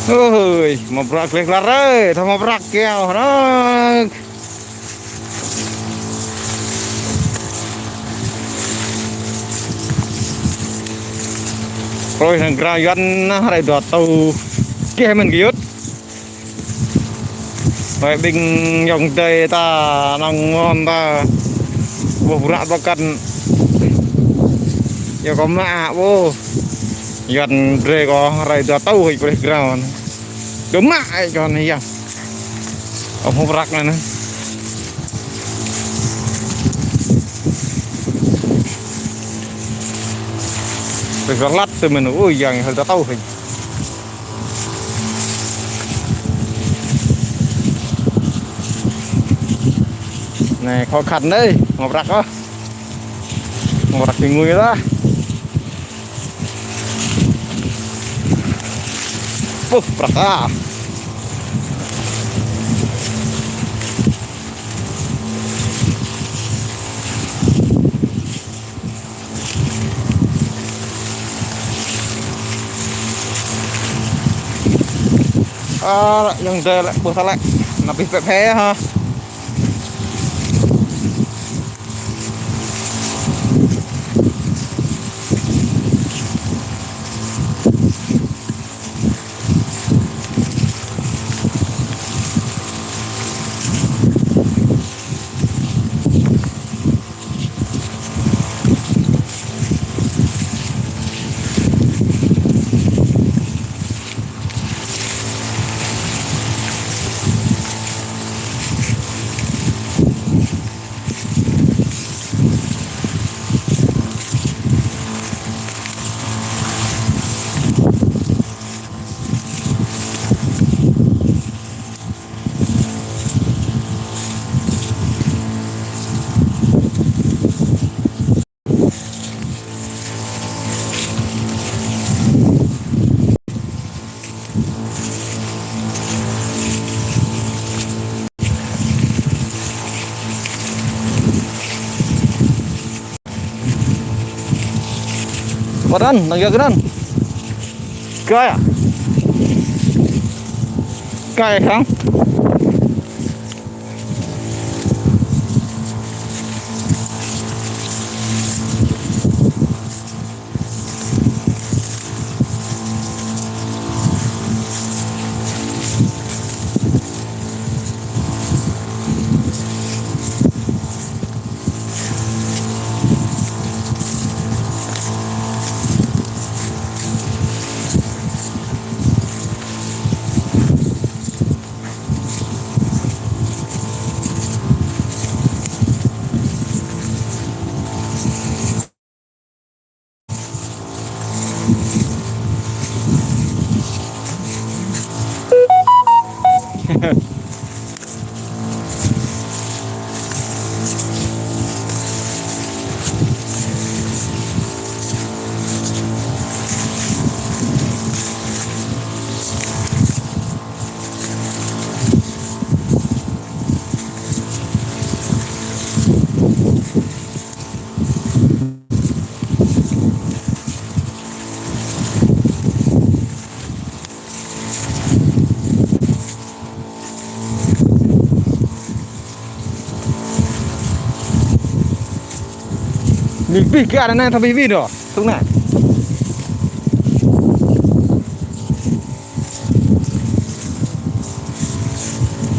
ơi mà brak lek lar ơi thằng mà brak keo nó rồi thằng gra dân này đọt tàu kia mình kêu vậy bình dòng tây ta nang ngon ta bộ rạ ba cần giờ có mạ vô dân rê có này đọt tàu hay cái ground đúng mạ cho này à ông không rắc này nữa rồi lát từ mình ui dần hơi tàu hình này khó khăn đấy một rắc đó một rắc thì nguy đó rắc à yang đây lại buat lại là bị phê ha badan lagi geran kaya kaya kang Mimpi ke ada nang tapi video tu nak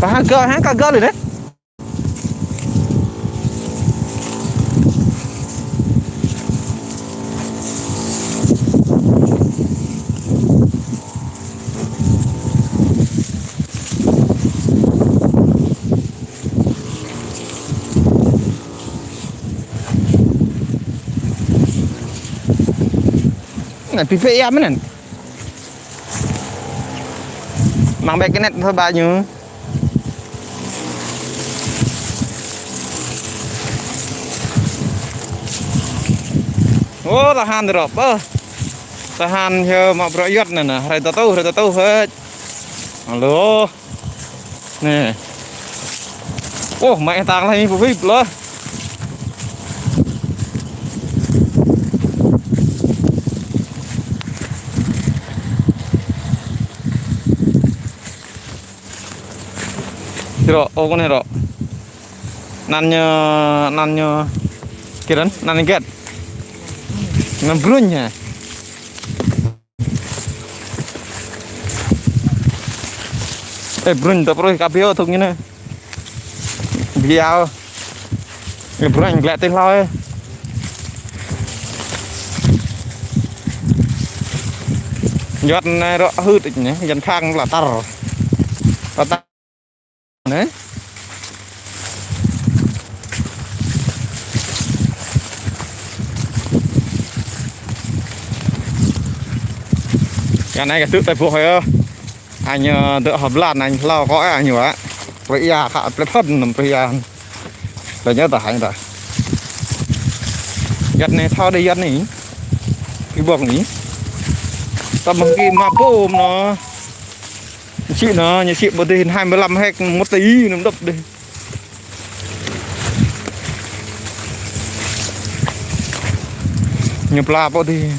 tahan ke hang kagak le deh PV ya mana? Mang baik net thôi bao nhiêu? Oh tahan drop, tahan cho mà proyek này nè, rồi tahu hết. Halo, nè. Oh mẹ tàng này PV loh. Ro, oh con này ro. Nannya kiran, nan get. Nan brunya. Brun tak perlu kabio thùng như này. Biao. Brun lẹ tên loi. Giọt này rõ hư tịch nhé, dần khang là tar. Và tar. Đấy. Cái này cái tự tại phụ hồi anh tự hợp làn anh lao có ai nhiều á. Bây giờ khá phân nằm bây giờ. Là nhớ tải anh ta. Giật này thao đây giật này. Cái buộc này. Tầm bằng cái mà bôm nó. Chị nó như chị một tiền 25 hectare một tí nó đập đi. Nhập la bao thì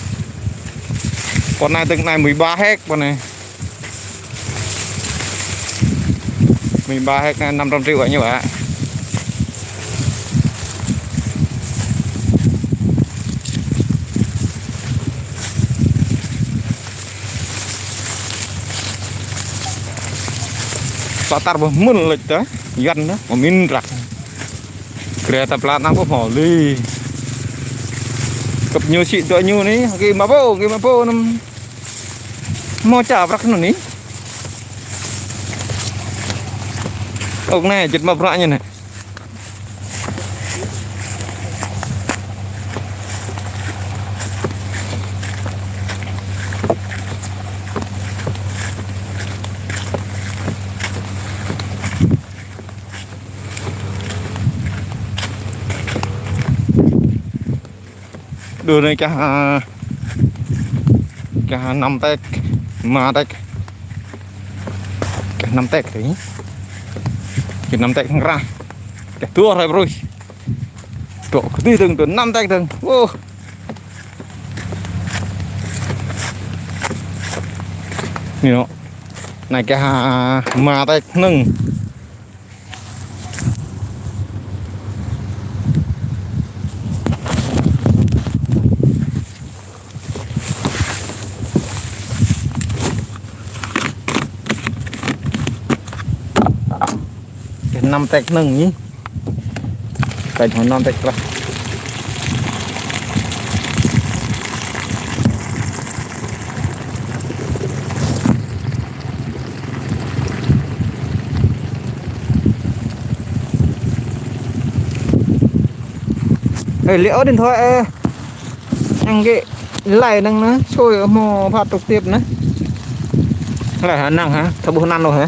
con này từng này 13 hectare con này 13 hectare 500 triệu như vậy. Latar mun lệch đó gần đó mà min rạc kể tập lát nó có mỏ đi cặp nhiều chị tội nhiều này cái mà bô nó mò chả rắc nó ní ông này chật mập rạ như này đường này cả 5 tét mà tét cả 5 tét đấy cái 5 tét ra cái tua rồi rồi chỗ cái từng từ 5 tét từng ô nhiều này cả mà tét nâng cái 5 tét nâng nhỉ cái thằng 5 tét ra liệu điện thoại ăn cái lại đang nó sôi ở mò phạt tục tiếp nữa lại hả năng hả thằng bố ăn rồi hả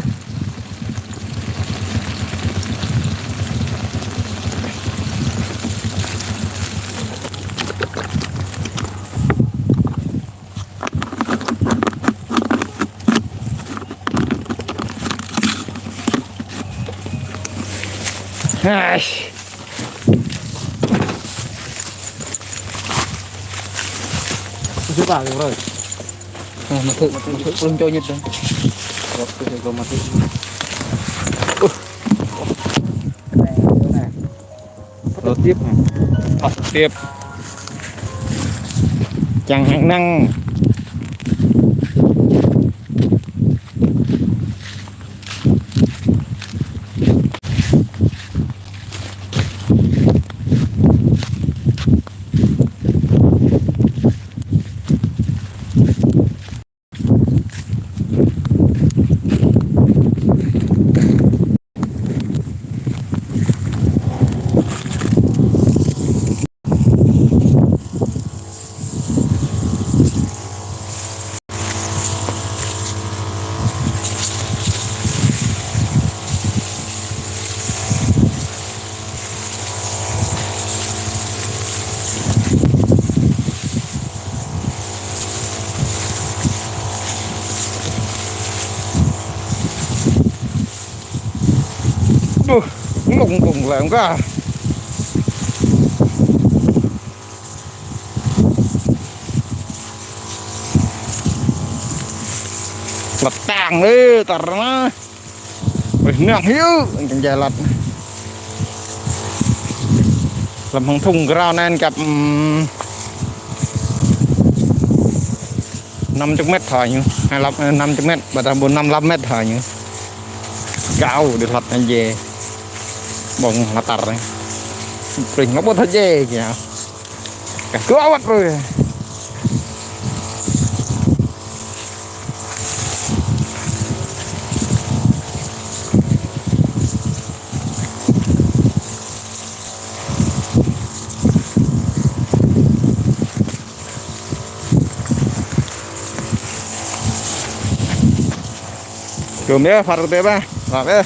giúp vào rồi mà thử luôn cho nhiệt đấy rồi mà thử rồi tiếp này thật tiếp chẳng hạn năng lùng cùng lại không cả là tàng đi tạt nó nặng hiu chẳng dài lật làm hàng thùng cái rau nên cặp 50 mét thời như 50 mét và tầm 45 mét thời như cao được lật anh về bông là tạt này mình nó bớt thật dê kìa cả cứ áo bắt rồi Cơm nhé, phạt được tế ba. Rồi